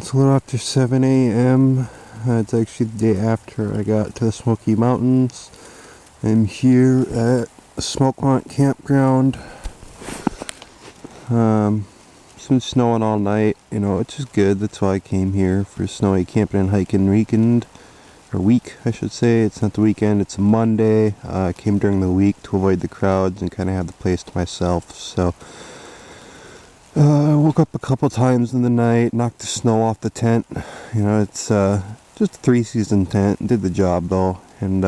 It's a little after 7 a.m. It's actually the day after I got to the Smoky Mountains. I'm here at Smokies campground. It's been snowing all night, you know, which is good. That's why I came here, for snowy camping and hiking weekend. Or week, I should say. It's not the weekend, it's a Monday. I came during the week to avoid the crowds and kind of have the place to myself. So I woke up a couple times in the night, knocked the snow off the tent. You know, it's just a 3-season tent. Did the job though, and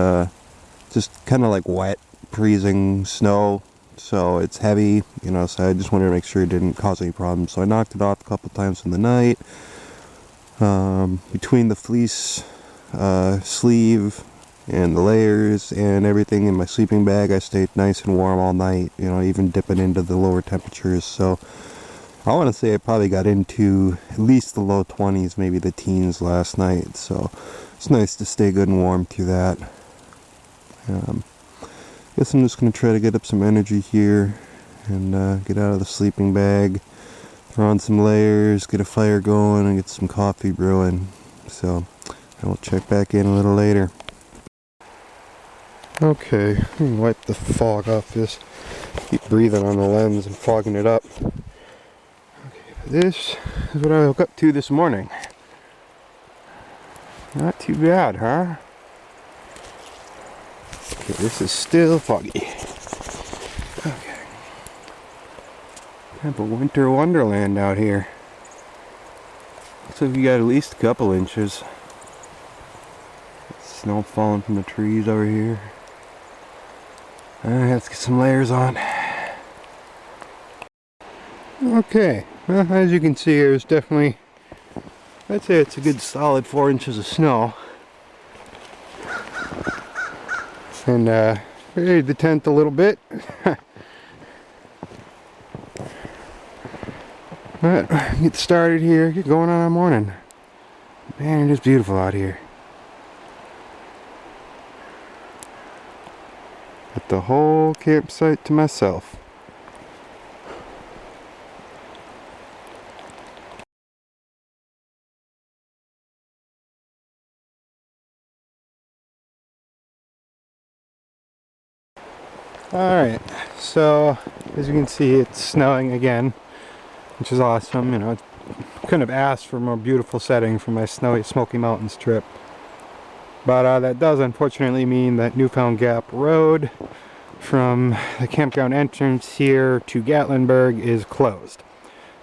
just kind of like wet, freezing snow. So it's heavy, you know. So I just wanted to make sure it didn't cause any problems. So I knocked it off a couple times in the night. Between the fleece sleeve and the layers and everything in my sleeping bag, I stayed nice and warm all night. You know, even dipping into the lower temperatures. So I want to say I probably got into at least the low 20s, maybe the teens last night. So it's nice to stay good and warm through that. Guess I'm just going to try to get up some energy here and get out of the sleeping bag, throw on some layers, get a fire going, and get some coffee brewing. So I will check back in a little later. Okay, let me wipe the fog off this. Keep breathing on the lens and fogging it up. This is what I woke up to this morning. Not too bad, huh? Okay, this is still foggy. Okay. Kind of a winter wonderland out here. Looks like we got at least a couple inches. Snow falling from the trees over here. Alright, let's get some layers on. Okay, well, as you can see, there's definitely, I'd say it's a good solid 4 inches of snow. And buried the tent a little bit. But get started here, get going on our morning. Man, it is beautiful out here. Got the whole campsite to myself. Alright, so as you can see, it's snowing again, which is awesome. You know, I couldn't have asked for a more beautiful setting for my snowy Smoky Mountains trip. But that does unfortunately mean that Newfound Gap Road from the campground entrance here to Gatlinburg is closed.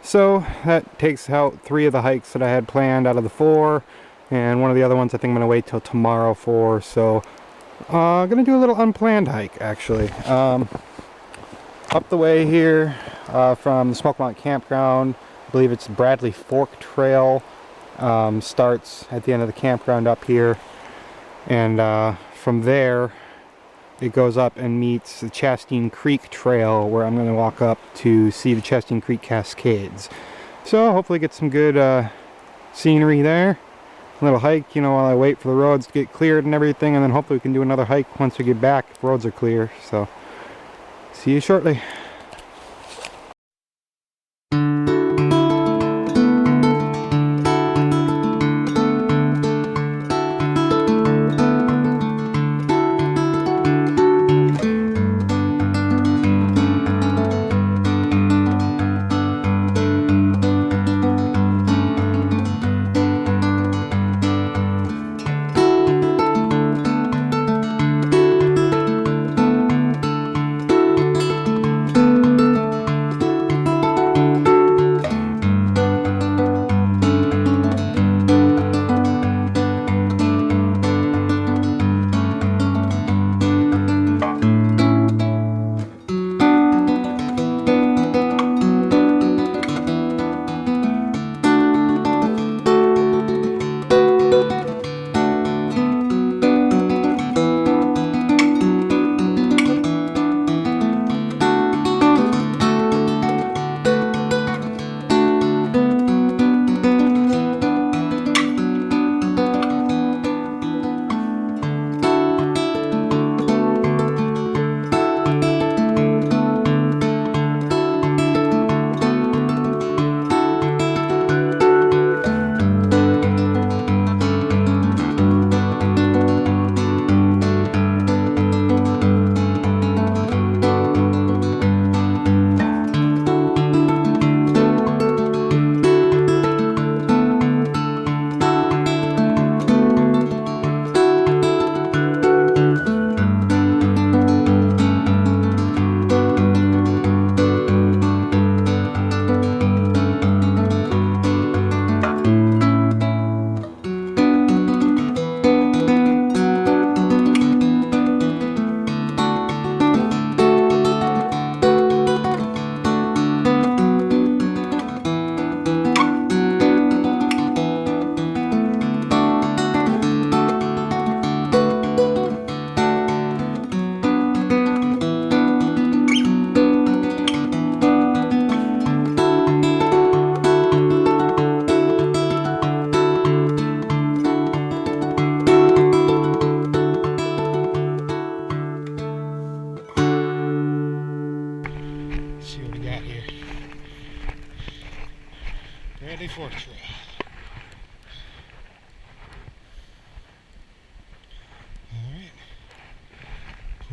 So that takes out 3 of the hikes that I had planned out of the 4, and one of the other ones I think I'm going to wait till tomorrow for. So gonna do a little unplanned hike actually. Up the way here from the Smoky Mountain campground, I believe it's Bradley Fork Trail, starts at the end of the campground up here, and from there it goes up and meets the Chastain Creek Trail, where I'm going to walk up to see the Chastain Creek Cascades. So hopefully get some good scenery there. A little hike, you know, while I wait for the roads to get cleared and everything, and then hopefully we can do another hike once we get back if roads are clear. So see you shortly.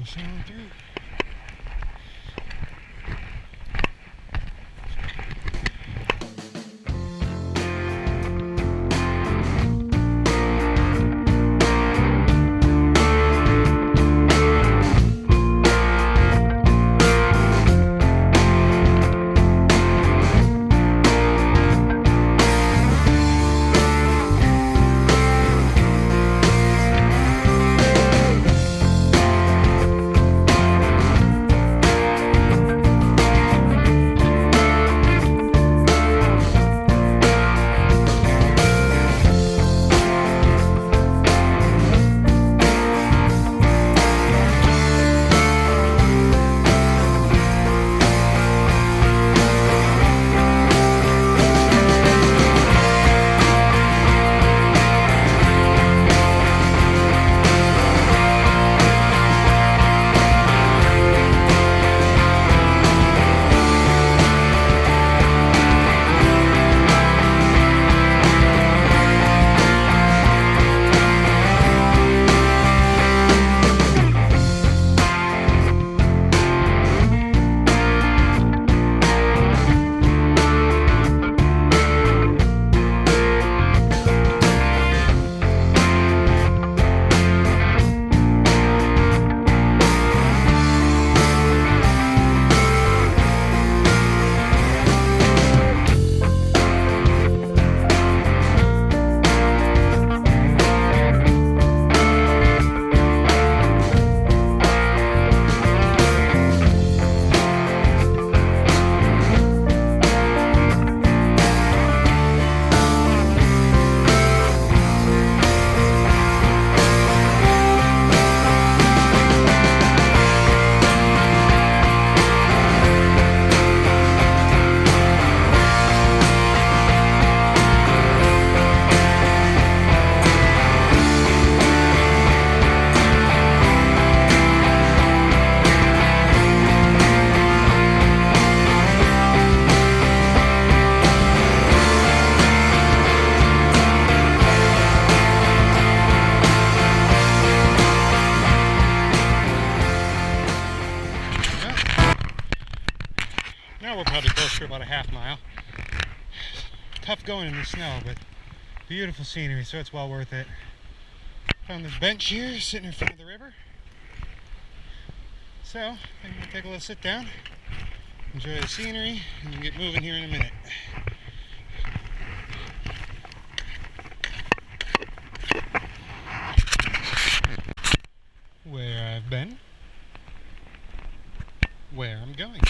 Push on through. Now we're probably close to about a half mile. Tough going in the snow, but beautiful scenery, so it's well worth it. Found this bench here, sitting in front of the river. So, I'm going to take a little sit down, enjoy the scenery, and we'll get moving here in a minute. Where I've been, where I'm going.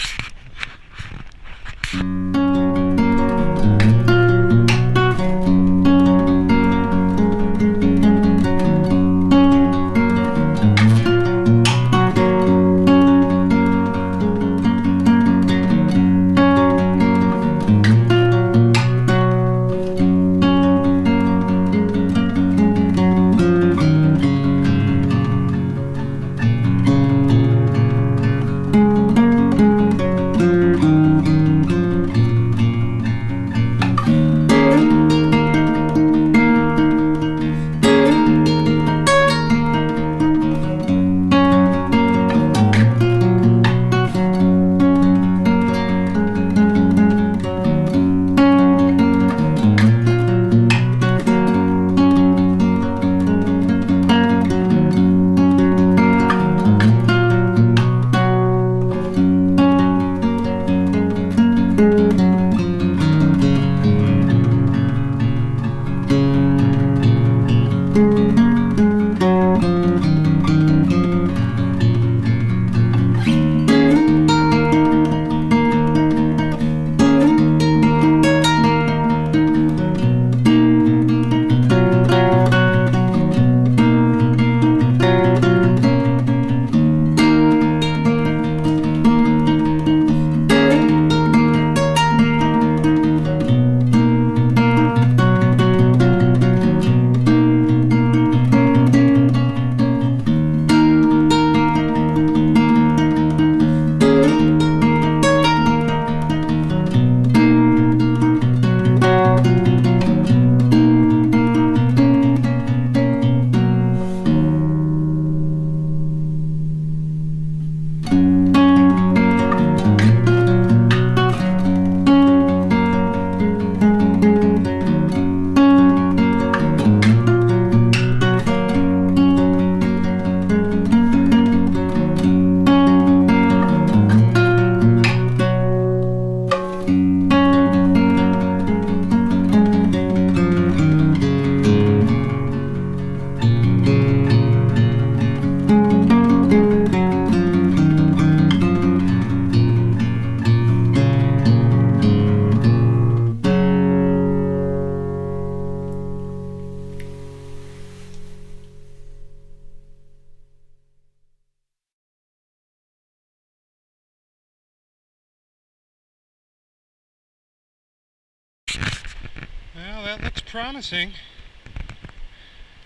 Well, that looks promising.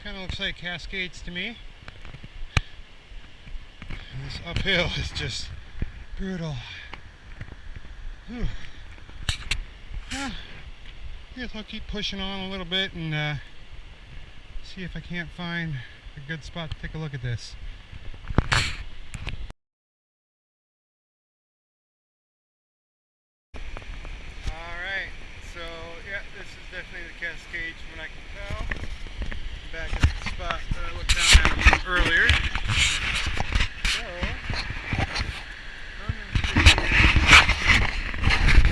Kind of looks like Cascades to me. And this uphill is just brutal. Whew. Well, I guess I'll keep pushing on a little bit and see if I can't find a good spot to take a look at this. Alright, so yeah, this is definitely the Cascades from what I can tell. I'm back at the spot that I looked down at earlier. So, I'm going to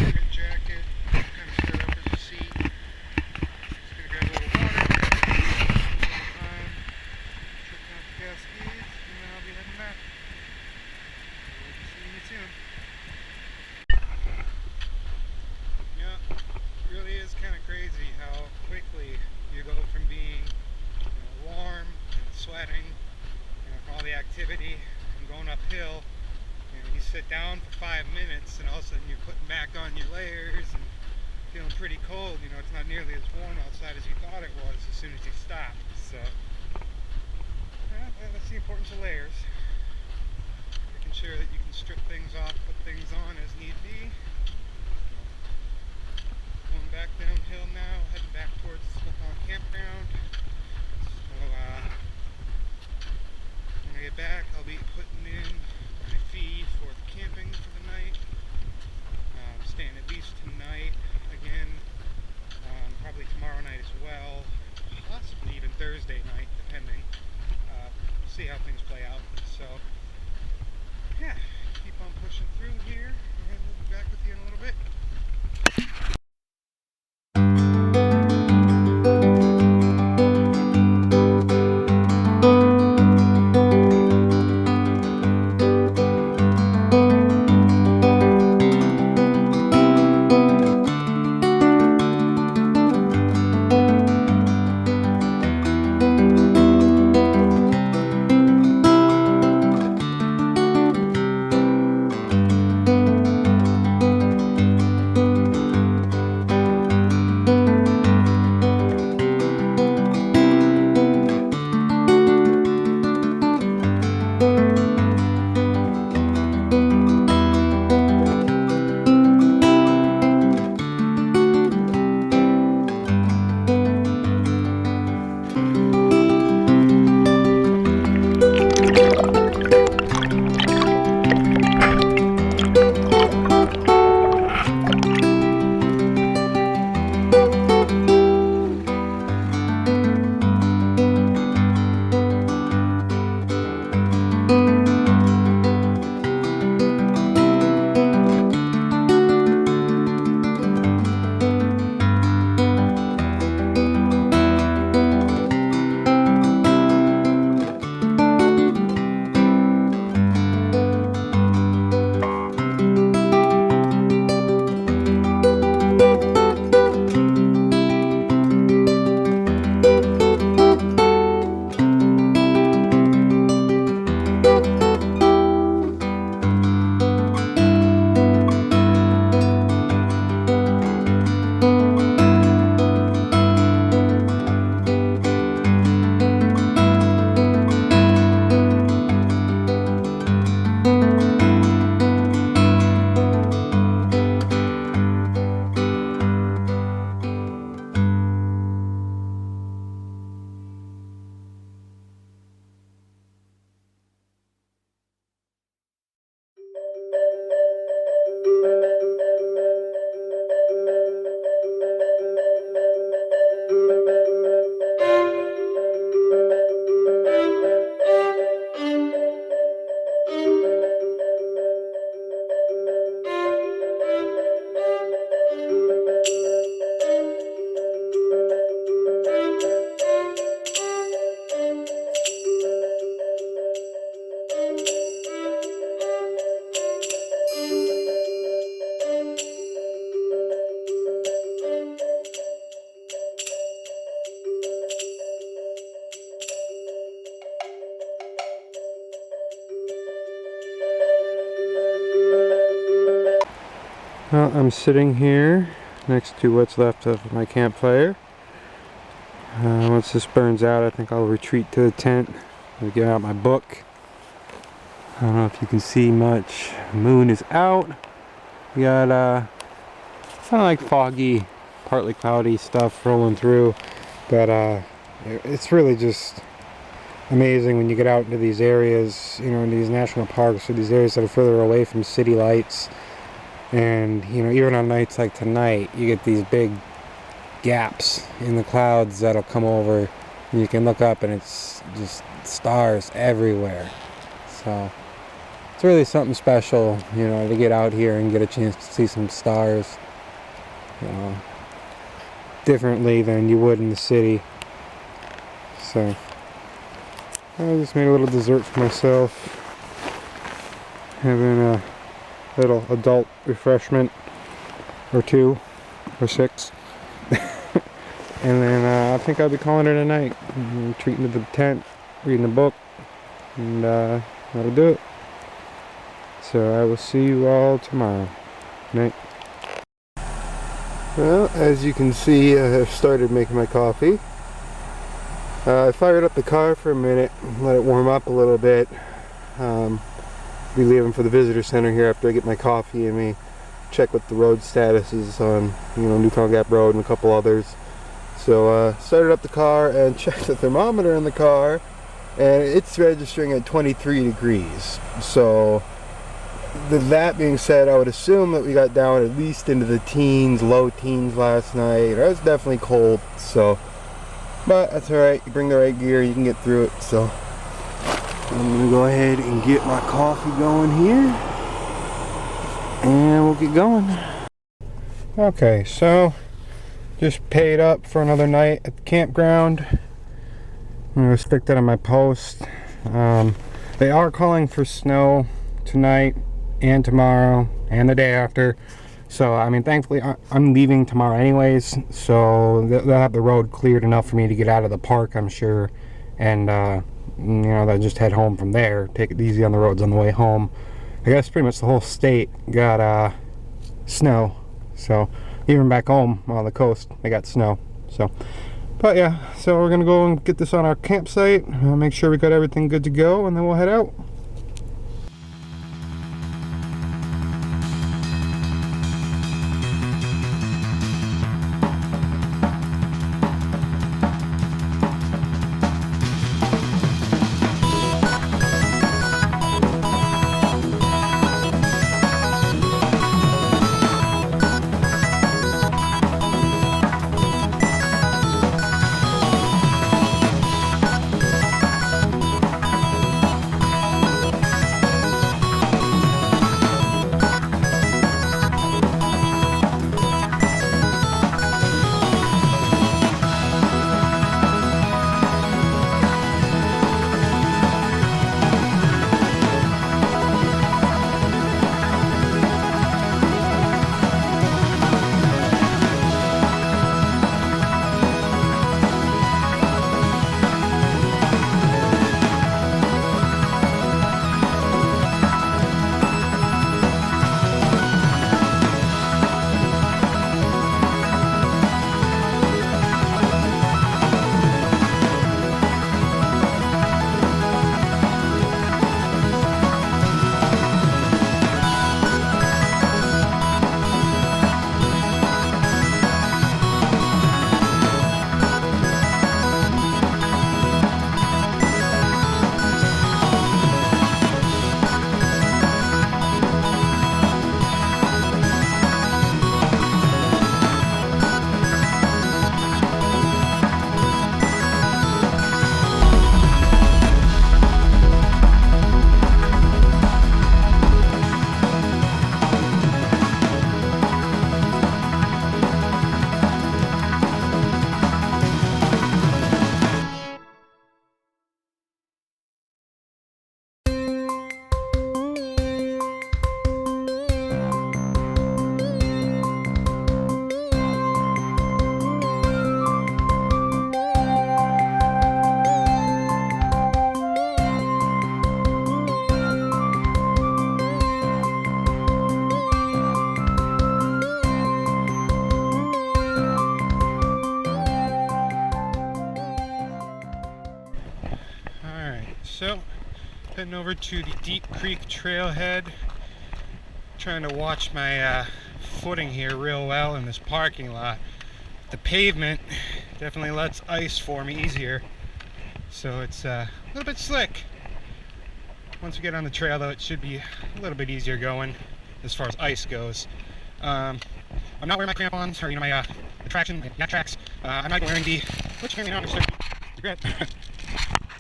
take a jacket, kind of set up as a seat. Just going to grab a little water, check out the Cascades, and then I'll be heading back. We'll be seeing you soon. Yeah, it really is kind of crazy how quickly you go from being warm and sweating from all the activity and going uphill. You sit down for 5 minutes and all of a sudden you're putting back on your layers and feeling pretty cold. It's not nearly as warm outside as you thought it was as soon as you stopped. So yeah, that's the importance of layers. Making sure that you can strip things off, put things on as need be. Going back downhill now, heading back towards the Smokies campground. So when I get back, I'll be putting in my fee for the camping for the night. Staying at least tonight again, probably tomorrow night as well, possibly even Thursday night, depending. See how things play out. So yeah, keep on pushing through here, and we'll be back with you in a little bit. Well, I'm sitting here next to what's left of my campfire. Once this burns out, I think I'll retreat to the tent and get out my book. I don't know if you can see much. The moon is out. We got kind of like foggy, partly cloudy stuff rolling through, but it's really just amazing when you get out into these areas, you know, in these national parks or these areas that are further away from city lights. And you know, even on nights like tonight, you get these big gaps in the clouds that'll come over, and you can look up and it's just stars everywhere. So it's really something special, you know, to get out here and get a chance to see some stars, you know, differently than you would in the city. So I just made a little dessert for myself, having a little adult refreshment or 2 or 6. And then I think I'll be calling it a night. Retreating to the tent, reading a book, and that'll do it. So I will see you all tomorrow night. Well, as you can see, I have started making my coffee. I fired up the car for a minute, let it warm up a little bit. Be leaving for the visitor center here after I get my coffee and we check what the road status is on, you know, Newfound Gap Road and a couple others. So started up the car and checked the thermometer in the car, and it's registering at 23 degrees. So with that being said, I would assume that we got down at least into the teens, low teens last night. It was definitely cold, so, but that's alright. You bring the right gear, you can get through it. So I'm gonna go ahead and get my coffee going here, and we'll get going. Okay, so just paid up for another night at the campground. I'm gonna stick that on my post. They are calling for snow tonight and tomorrow and the day after. So I mean, thankfully I'm leaving tomorrow anyways, so they'll have the road cleared enough for me to get out of the park, I'm sure, and you know, they'll just head home from there, take it easy on the roads on the way home. I guess pretty much the whole state got snow, so even back home on the coast they got snow. So, but yeah, so we're gonna go and get this on our campsite, make sure we got everything good to go, and then we'll head out. Alright, so heading over to the Deep Creek trailhead. Trying to watch my footing here real well in this parking lot. The pavement definitely lets ice form easier, so it's a little bit slick. Once we get on the trail though, it should be a little bit easier going as far as ice goes. I'm not wearing my crampons or my traction, yak tracks. I'm not wearing the, which apparently now I'm regret.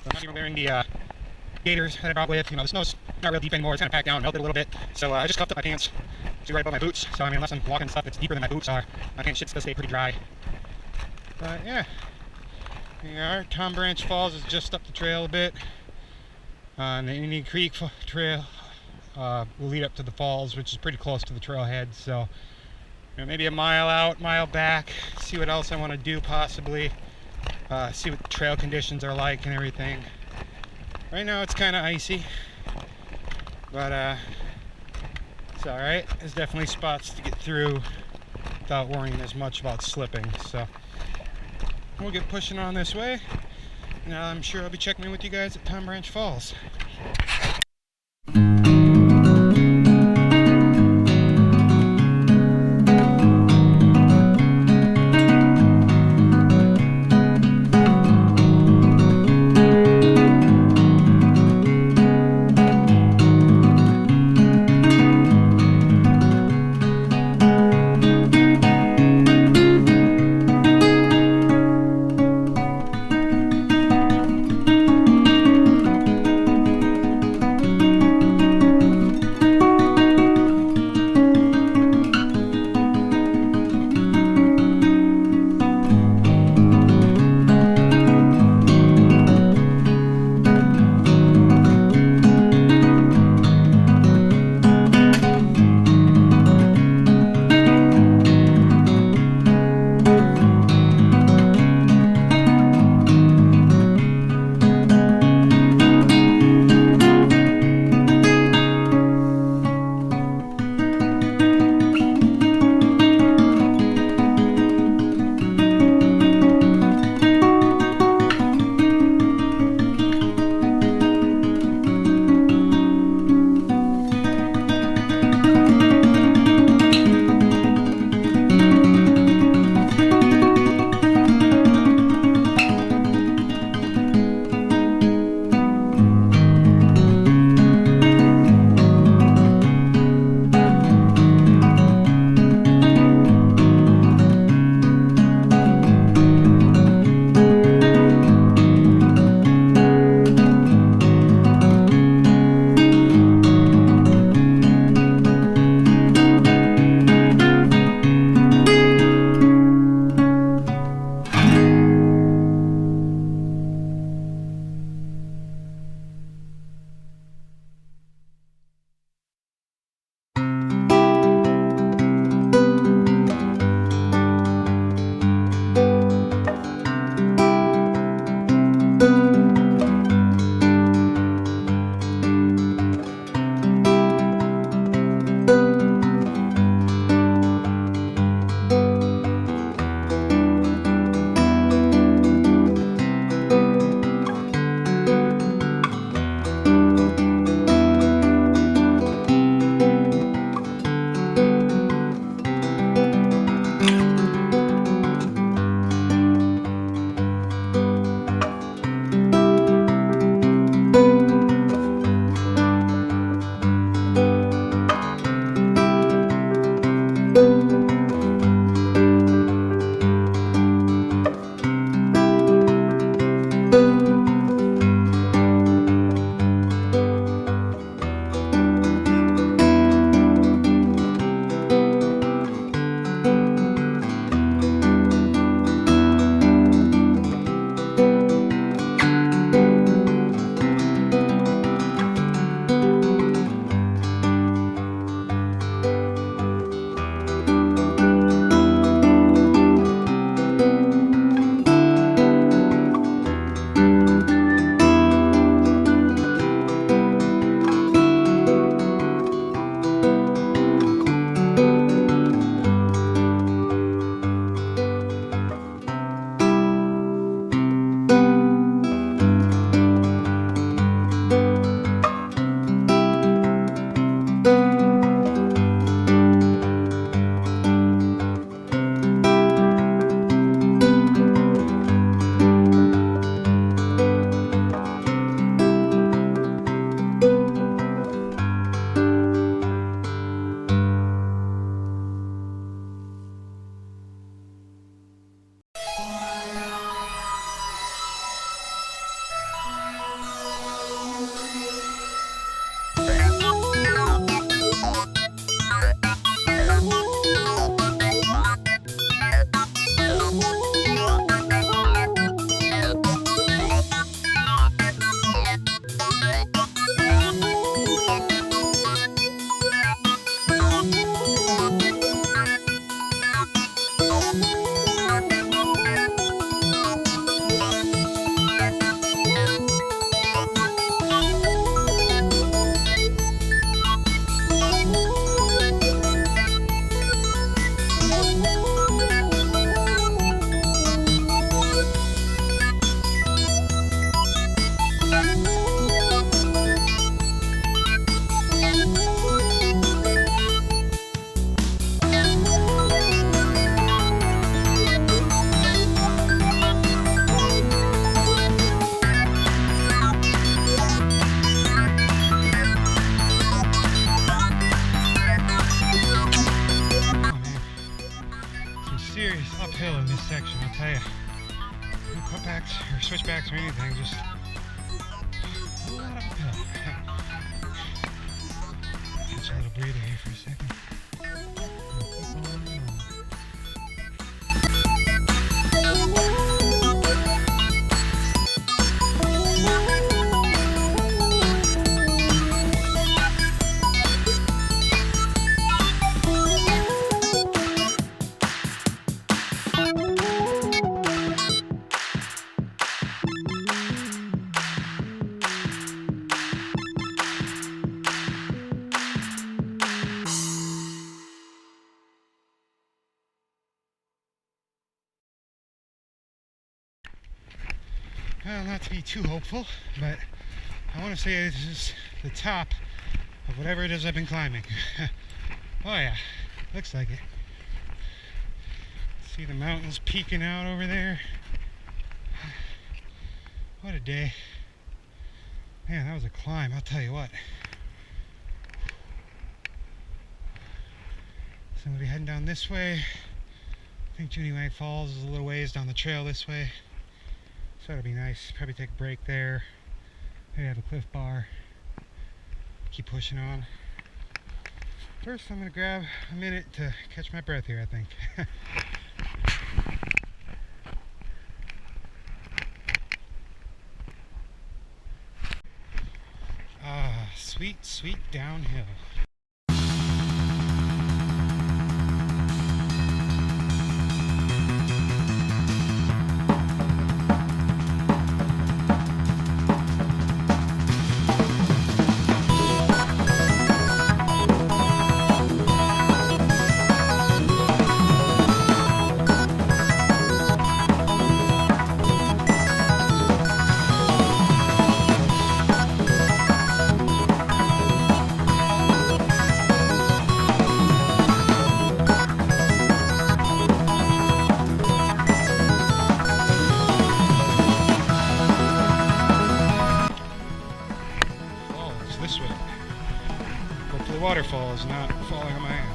I'm not even wearing the gaiters that I brought with. You know, the snow's not real deep anymore. It's kind of packed down, melted a little bit. So I just cuffed up my pants to right above my boots. So I mean, unless I'm walking stuff that's deeper than my boots are, my pants should still stay pretty dry. But yeah, here we are. Tom Branch Falls is just up the trail a bit. And the Indian Creek Trail will lead up to the falls, which is pretty close to the trailhead. So you know, maybe a mile out, mile back. See what else I want to do possibly. See what the trail conditions are like and everything. Right now it's kind of icy, but it's alright. There's definitely spots to get through without worrying as much about slipping. So we'll get pushing on this way. And I'm sure I'll be checking in with you guys at Tom Branch Falls. switchbacks or anything, just a lot of uphill. Catch a little breather here for a second. Well, not to be too hopeful, but I want to say this is the top of whatever it is I've been climbing. Oh yeah, looks like it. See the mountains peeking out over there. What a day. Man, that was a climb, I'll tell you what. So I'm going to be heading down this way. I think Junie Wang Falls is a little ways down the trail this way. So that'll be nice. Probably take a break there. Maybe have a Cliff Bar. Keep pushing on. First, I'm going to grab a minute to catch my breath here, I think. Ah, sweet, sweet downhill. This way. Hopefully waterfall is not falling on my hands.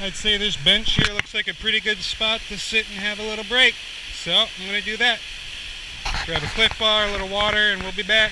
I'd say this bench here looks like a pretty good spot to sit and have a little break. So I'm going to do that. Grab a Cliff Bar, a little water, and we'll be back.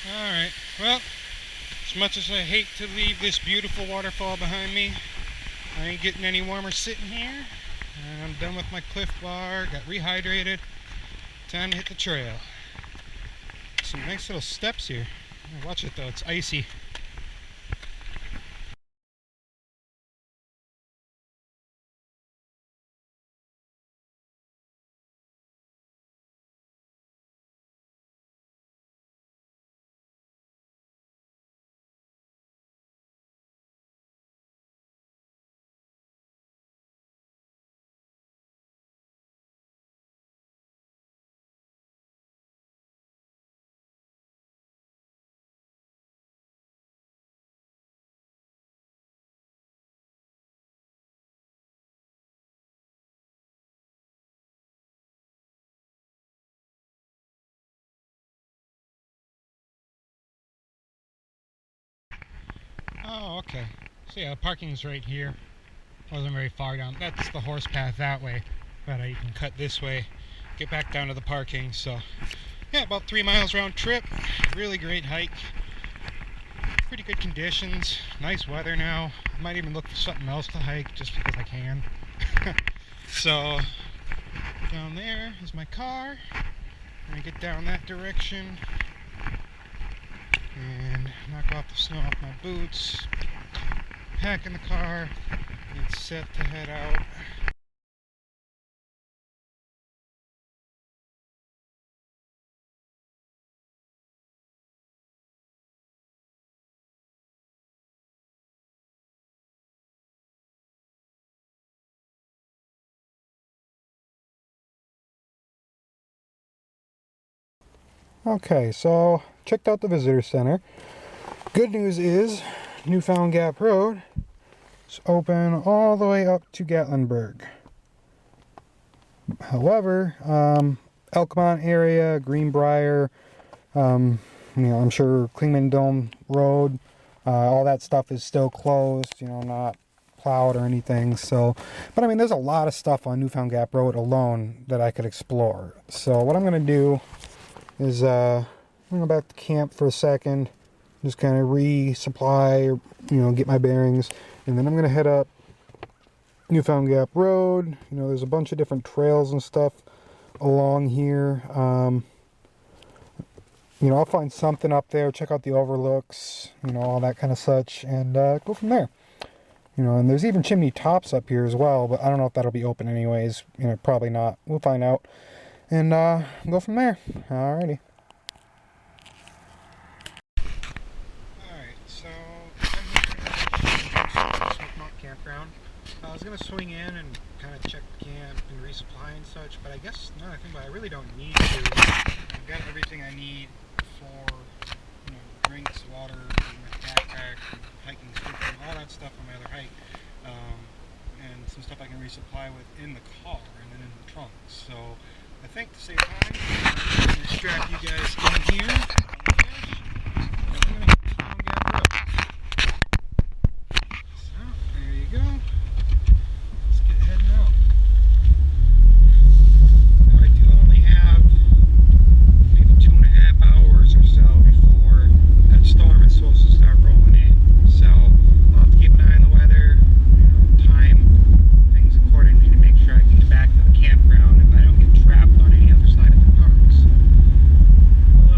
Alright, well, as much as I hate to leave this beautiful waterfall behind me, I ain't getting any warmer sitting here. And I'm done with my Cliff Bar, got rehydrated. Time to hit the trail. Some nice little steps here. Watch it though, it's icy. Oh, okay. So yeah, the parking's right here. Wasn't very far down. That's the horse path that way, but you can cut this way, get back down to the parking. So yeah, about 3 miles round trip. Really great hike. Pretty good conditions. Nice weather now. I might even look for something else to hike just because I can. So down there is my car. I'm gonna get down that direction and knock off the snow off my boots, pack in the car, and it's set to head out. Okay, so checked out the visitor center. Good news is Newfound Gap Road is open all the way up to Gatlinburg. However, Elkmont area, Greenbrier, I'm sure Klingman Dome Road, all that stuff is still closed, not plowed or anything. So, but I mean, there's a lot of stuff on Newfound Gap Road alone that I could explore. So what I'm going to do is I'm going to go back to camp for a second, just kind of resupply, get my bearings, and then I'm going to head up Newfound Gap Road. There's a bunch of different trails and stuff along here. I'll find something up there, check out the overlooks, all that kind of such, and go from there. And there's even chimney tops up here as well, but I don't know if that'll be open anyways. Probably not. We'll find out. And go from there. Alrighty. Alright, so I'm here at Smokies campground. I was going to swing in and kind of check the camp and resupply and such, but I guess now I think about it, I really don't need to. I've got everything I need for drinks, water, my backpack, hiking stick, and all that stuff on my other hike, and some stuff I can resupply with in the car and then in the trunk. So I think to save time, I'm going to strap you guys in here. I'm going to hit Newfound Gap Road. So there you go. Let's get heading out. Now I do only have maybe 2.5 hours or so before that storm is supposed to start rolling in. So I'll have to keep an eye on the weather, time things accordingly to make sure I can get back to the campground and I don't get trapped on any other side of the park. So we'll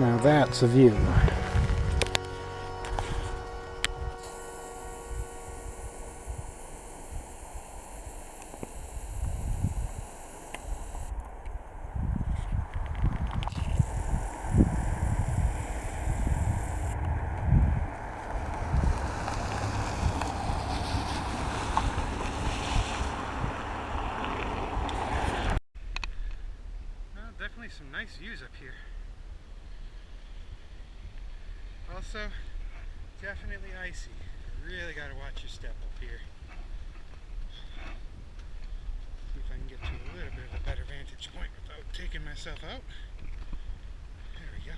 Now that's a view. Definitely some nice views up here. Also, definitely icy. Really gotta watch your step up here. See if I can get to a little bit of a better vantage point without taking myself out. There we go.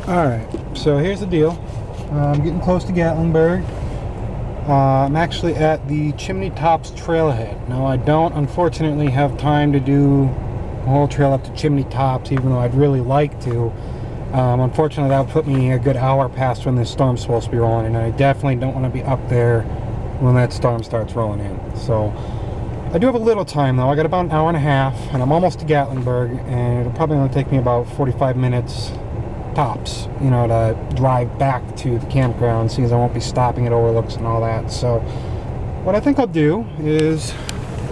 Alright, so here's the deal. I'm getting close to Gatlinburg. I'm actually at the Chimney Tops trailhead. Now I don't unfortunately have time to do the whole trail up to Chimney Tops, even though I'd really like to. Unfortunately that would put me a good hour past when this storm's supposed to be rolling in, and I definitely don't want to be up there when that storm starts rolling in. So I do have a little time though. I got about an hour and a half, and I'm almost to Gatlinburg, and it'll probably only take me about 45 minutes tops, you know, to drive back to the campground, since I won't be stopping at overlooks and all that. So what I think I'll do is,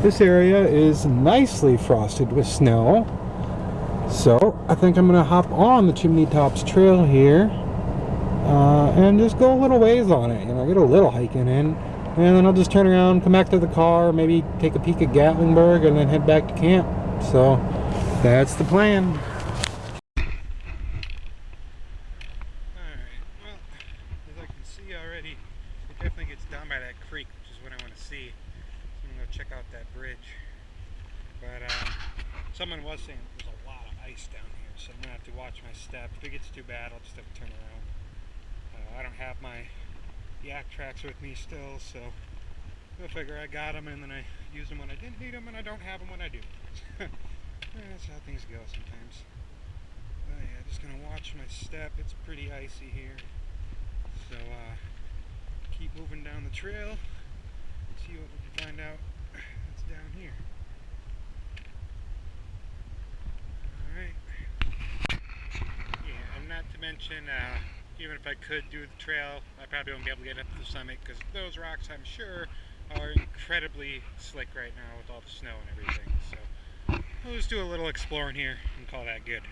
this area is nicely frosted with snow, so I think I'm gonna hop on the Chimney Tops trail here and just go a little ways on it, you know, get a little hiking in, and then I'll just turn around, come back to the car, maybe take a peek at Gatlinburg, and then head back to camp. So that's the plan. Definitely gets down by that creek, which is what I want to see. So I'm going to go check out that bridge. But someone was saying there's a lot of ice down here, so I'm going to have to watch my step. If it gets too bad, I'll just have to turn around. I don't have my yak tracks with me still, so I figure I got them, and then I use them when I didn't need them, and I don't have them when I do. That's how things go sometimes. But yeah, just going to watch my step. It's pretty icy here. So keep moving down the trail, see what we can find out that's down here. Alright. Yeah, and not to mention, even if I could do the trail, I probably won't be able to get up to the summit, because those rocks, I'm sure, are incredibly slick right now with all the snow and everything. So I'll just do a little exploring here and call that good.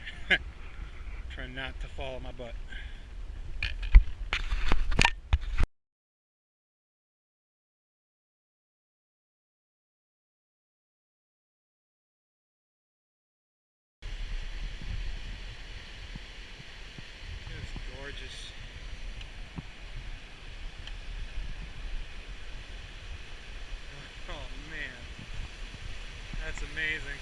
Try not to fall on my butt. Gorgeous. Oh man, that's amazing.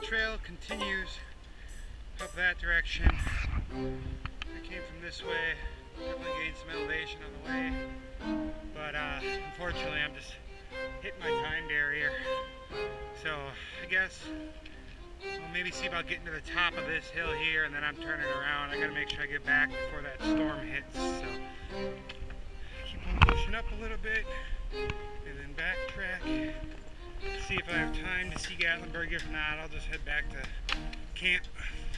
trail continues up that direction. I came from this way, definitely gained some elevation on the way, but unfortunately I'm just hitting my time barrier. So I guess we'll maybe see about getting to the top of this hill here, and then I'm turning around. I gotta make sure I get back before that storm hits. So keep on pushing up a little bit, and then backtrack. See if I have time to see Gatlinburg. If not, I'll just head back to camp.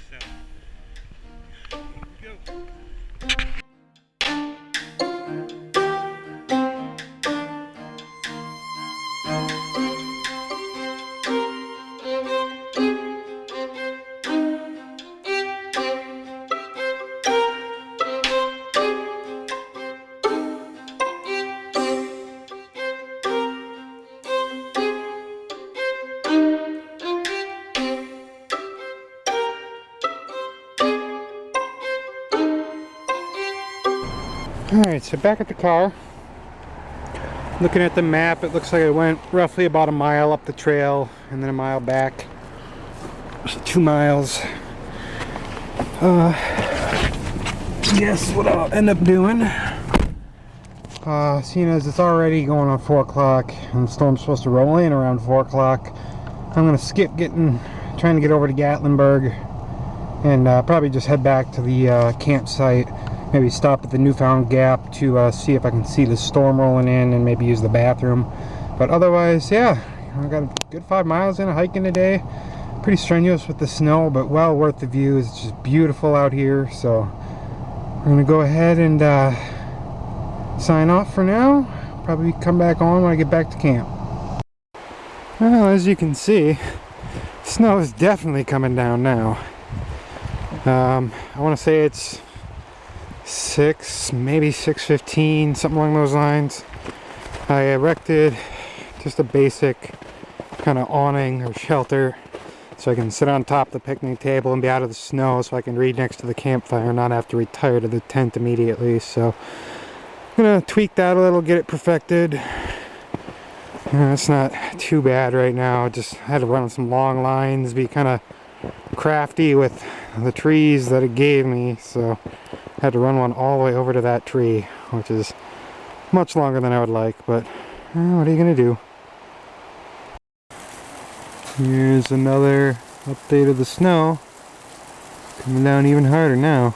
So here we go. Alright, so back at the car. Looking at the map, it looks like I went roughly about a mile up the trail and then a mile back. So 2 miles. Guess what I'll end up doing, seeing as it's already going on 4 o'clock and the storm's supposed to roll in around 4 o'clock, I'm going to skip trying to get over to Gatlinburg and probably just head back to the campsite. Maybe stop at the Newfound Gap to see if I can see the storm rolling in and maybe use the bathroom. But otherwise, yeah, I got a good 5 miles in of hiking today. Pretty strenuous with the snow, but well worth the view. It's just beautiful out here. So we're going to go ahead and sign off for now. Probably come back on when I get back to camp. Well, as you can see, snow is definitely coming down now. I want to say it's 6, maybe 6:15, something along those lines. I erected just a basic kind of awning or shelter so I can sit on top of the picnic table and be out of the snow, so I can read next to the campfire and not have to retire to the tent immediately. So I'm gonna tweak that a little, get it perfected. It's not too bad right now. Just had to run some long lines, be kind of crafty with the trees that it gave me, so I had to run one all the way over to that tree, which is much longer than I would like, but what are you gonna do? Here's another update of the snow, coming down even harder now.